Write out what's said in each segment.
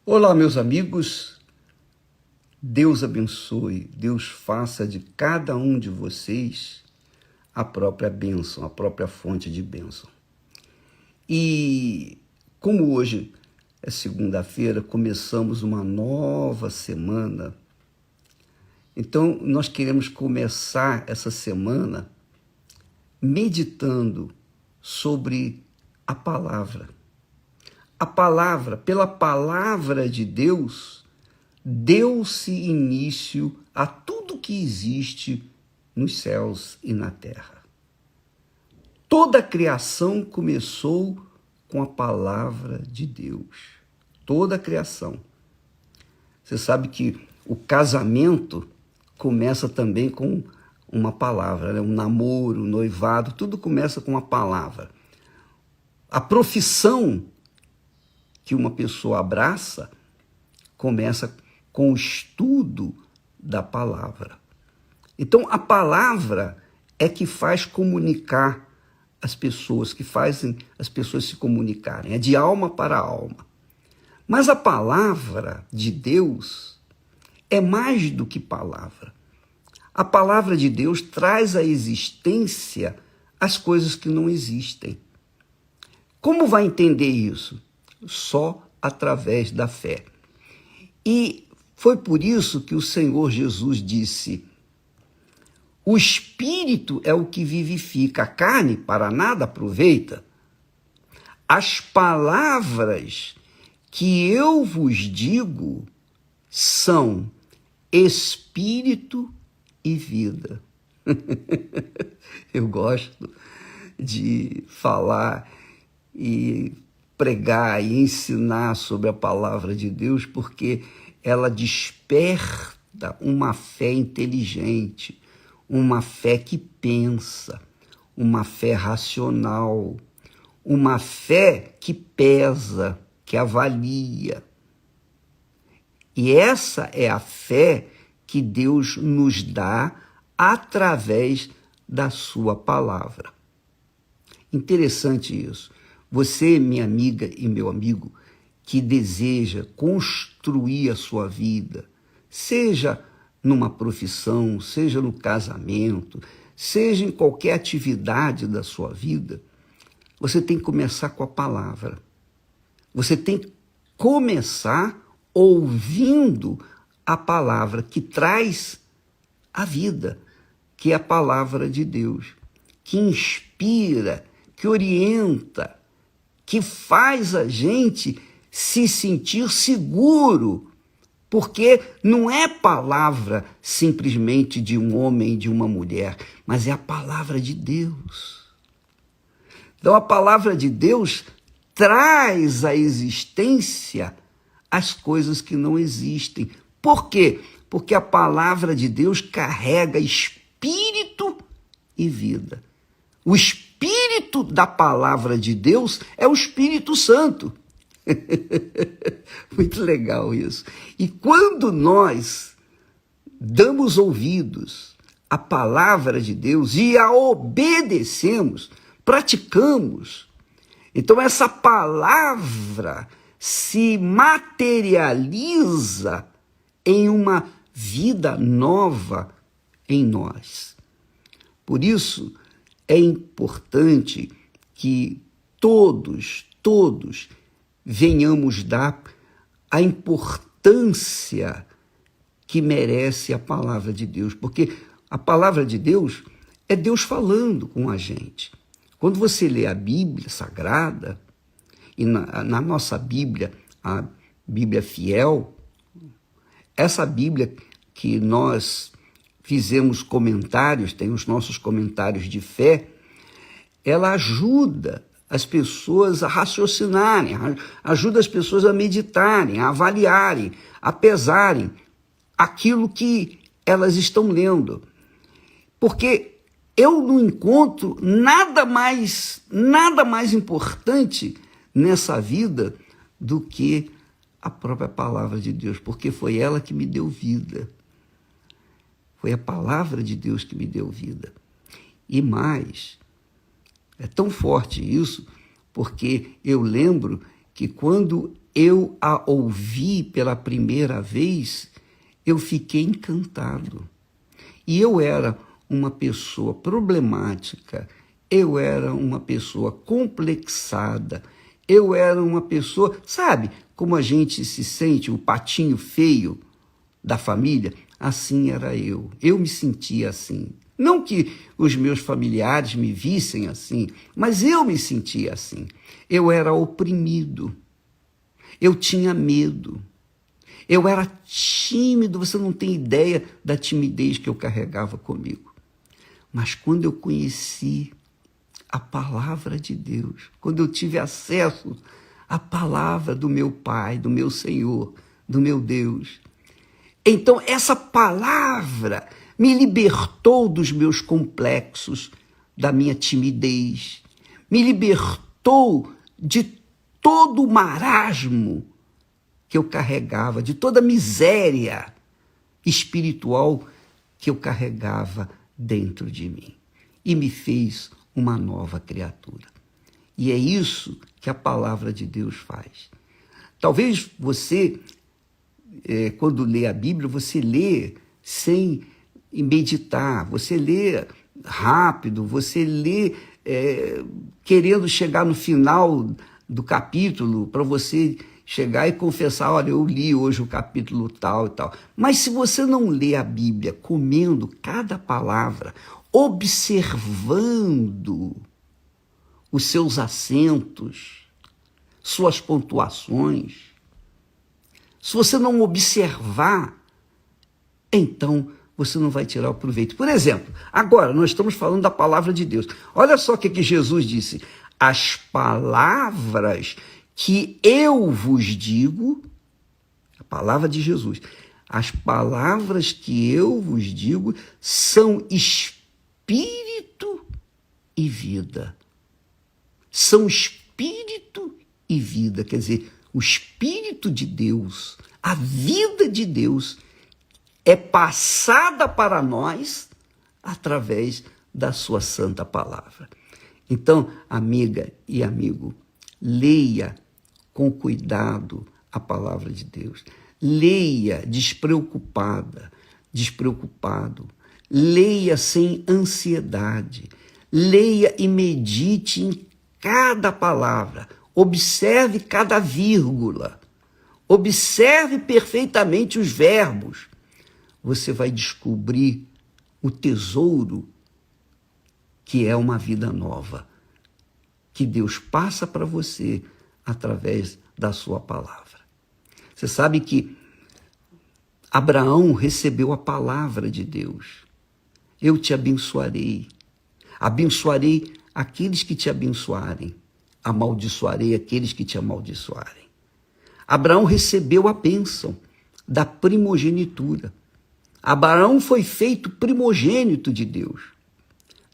Olá, meus amigos. Deus abençoe, Deus faça de cada um de vocês a própria bênção, a própria fonte de bênção. E como hoje é segunda-feira, começamos uma nova semana. Então, nós queremos começar essa semana meditando sobre a palavra. A palavra, pela palavra de Deus, deu-se início a tudo que existe nos céus e na terra. Toda a criação começou com a palavra de Deus. Toda a criação. Você sabe que o casamento começa também com uma palavra, né? Um namoro, um noivado, tudo começa com uma palavra. A profissão que uma pessoa abraça começa com o estudo da palavra. Então, a palavra é que faz comunicar as pessoas, que fazem as pessoas se comunicarem. É de alma para alma. Mas a palavra de Deus é mais do que palavra. A palavra de Deus traz à existência as coisas que não existem. Como vai entender isso? Só através da fé. E foi por isso que o Senhor Jesus disse: o Espírito é o que vivifica, a carne para nada aproveita. As palavras que eu vos digo são Espírito e vida. Eu gosto de falar e pregar e ensinar sobre a palavra de Deus, porque ela desperta uma fé inteligente, uma fé que pensa, uma fé racional, uma fé que pesa, que avalia. E essa é a fé que Deus nos dá através da sua palavra. Interessante isso. Você, minha amiga e meu amigo, que deseja construir a sua vida, seja numa profissão, seja no casamento, seja em qualquer atividade da sua vida, você tem que começar com a palavra. Você tem que começar ouvindo a palavra que traz a vida, que é a palavra de Deus, que inspira, que orienta, que faz a gente se sentir seguro, porque não é palavra simplesmente de um homem e de uma mulher, mas é a palavra de Deus. Então a palavra de Deus traz à existência as coisas que não existem. Por quê? Porque a palavra de Deus carrega espírito e vida. O espírito da palavra de Deus é o Espírito Santo. Muito legal isso. E quando nós damos ouvidos à palavra de Deus e a obedecemos, praticamos, então essa palavra se materializa em uma vida nova em nós. Por isso, é importante que todos venhamos dar a importância que merece a palavra de Deus, porque a palavra de Deus é Deus falando com a gente. Quando você lê a Bíblia Sagrada, e na nossa Bíblia, a Bíblia Fiel, essa Bíblia que nós fizemos comentários, tem os nossos comentários de fé, ela ajuda as pessoas a raciocinarem, ajuda as pessoas a meditarem, a avaliarem, a pesarem aquilo que elas estão lendo. Porque eu não encontro nada mais importante nessa vida do que a própria palavra de Deus, porque foi ela que me deu vida. Foi a palavra de Deus que me deu vida. E mais, é tão forte isso, porque eu lembro que quando eu a ouvi pela primeira vez, eu fiquei encantado. E eu era uma pessoa problemática, eu era uma pessoa complexada, eu era uma pessoa, sabe, como a gente se sente, o patinho feio da família? Assim era eu me sentia assim. Não que os meus familiares me vissem assim, mas eu me sentia assim. Eu era oprimido, eu tinha medo, eu era tímido, você não tem ideia da timidez que eu carregava comigo. Mas quando eu conheci a palavra de Deus, quando eu tive acesso à palavra do meu Pai, do meu Senhor, do meu Deus, então essa palavra me libertou dos meus complexos, da minha timidez, me libertou de todo o marasmo que eu carregava, de toda a miséria espiritual que eu carregava dentro de mim. E me fez uma nova criatura. E é isso que a palavra de Deus faz. Talvez você, quando lê a Bíblia, você lê sem meditar, você lê rápido, você lê querendo chegar no final do capítulo para você chegar e confessar, olha, eu li hoje o capítulo tal e tal. Mas se você não lê a Bíblia comendo cada palavra, observando os seus acentos, suas pontuações, se você não observar, então você não vai tirar o proveito. Por exemplo, agora nós estamos falando da palavra de Deus. Olha só o que Jesus disse. As palavras que eu vos digo, a palavra de Jesus, as palavras que eu vos digo são espírito e vida. São espírito e vida, quer dizer, o Espírito de Deus, a vida de Deus é passada para nós através da sua santa palavra. Então, amiga e amigo, leia com cuidado a palavra de Deus. Leia despreocupada, despreocupado. Leia sem ansiedade. Leia e medite em cada palavra. Observe cada vírgula. Observe perfeitamente os verbos. Você vai descobrir o tesouro que é uma vida nova, que Deus passa para você através da sua palavra. Você sabe que Abraão recebeu a palavra de Deus. Eu te abençoarei. Abençoarei aqueles que te abençoarem. Amaldiçoarei aqueles que te amaldiçoarem. Abraão recebeu a bênção da primogenitura. Abraão foi feito primogênito de Deus.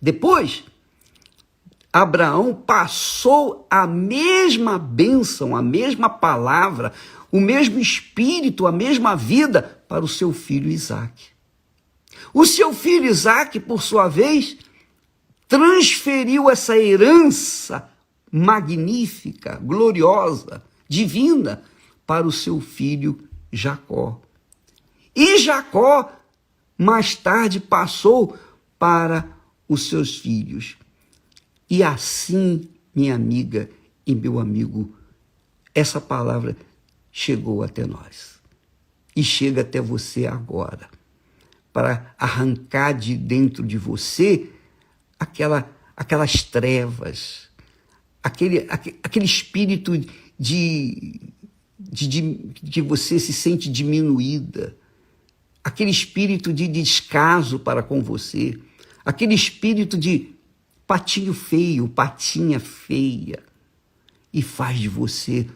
Depois, Abraão passou a mesma bênção, a mesma palavra, o mesmo espírito, a mesma vida para o seu filho Isaque. O seu filho Isaque, por sua vez, transferiu essa herança magnífica, gloriosa, divina, para o seu filho Jacó. E Jacó, mais tarde, passou para os seus filhos. E assim, minha amiga e meu amigo, essa palavra chegou até nós. E chega até você agora, para arrancar de dentro de você aquelas trevas, aquele espírito de que você se sente diminuída, aquele espírito de descaso para com você, aquele espírito de patinho feio, patinha feia, e faz de você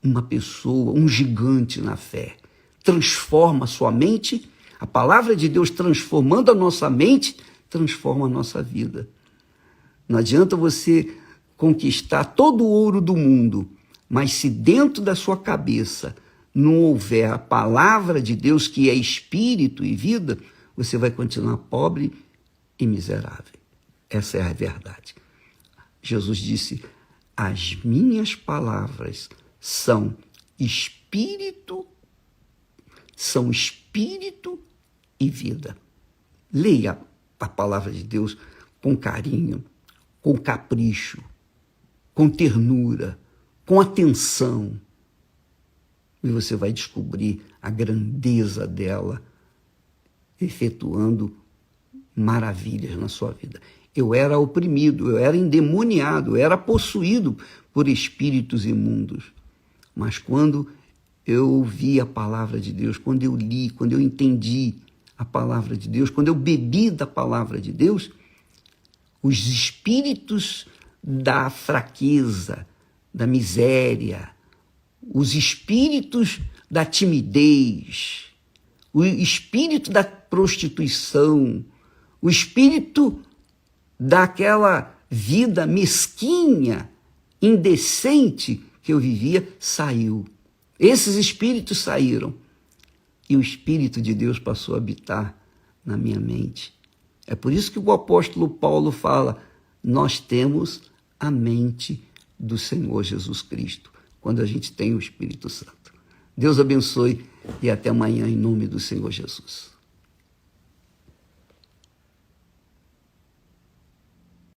uma pessoa, um gigante na fé. Transforma a sua mente, a palavra de Deus transformando a nossa mente, transforma a nossa vida. Não adianta você conquistar todo o ouro do mundo, mas se dentro da sua cabeça não houver a palavra de Deus, que é espírito e vida, você vai continuar pobre e miserável. Essa é a verdade. Jesus disse, as minhas palavras são espírito, são espírito e vida. Leia a palavra de Deus com carinho, com capricho, com ternura, com atenção. E você vai descobrir a grandeza dela, efetuando maravilhas na sua vida. Eu era oprimido, eu era endemoniado, eu era possuído por espíritos imundos. Mas quando eu ouvi a palavra de Deus, quando eu li, quando eu entendi a palavra de Deus, quando eu bebi da palavra de Deus, os espíritos da fraqueza, da miséria, os espíritos da timidez, o espírito da prostituição, o espírito daquela vida mesquinha, indecente que eu vivia, saiu. Esses espíritos saíram e o Espírito de Deus passou a habitar na minha mente. É por isso que o apóstolo Paulo fala, nós temos a mente do Senhor Jesus Cristo, quando a gente tem o Espírito Santo. Deus abençoe e até amanhã em nome do Senhor Jesus.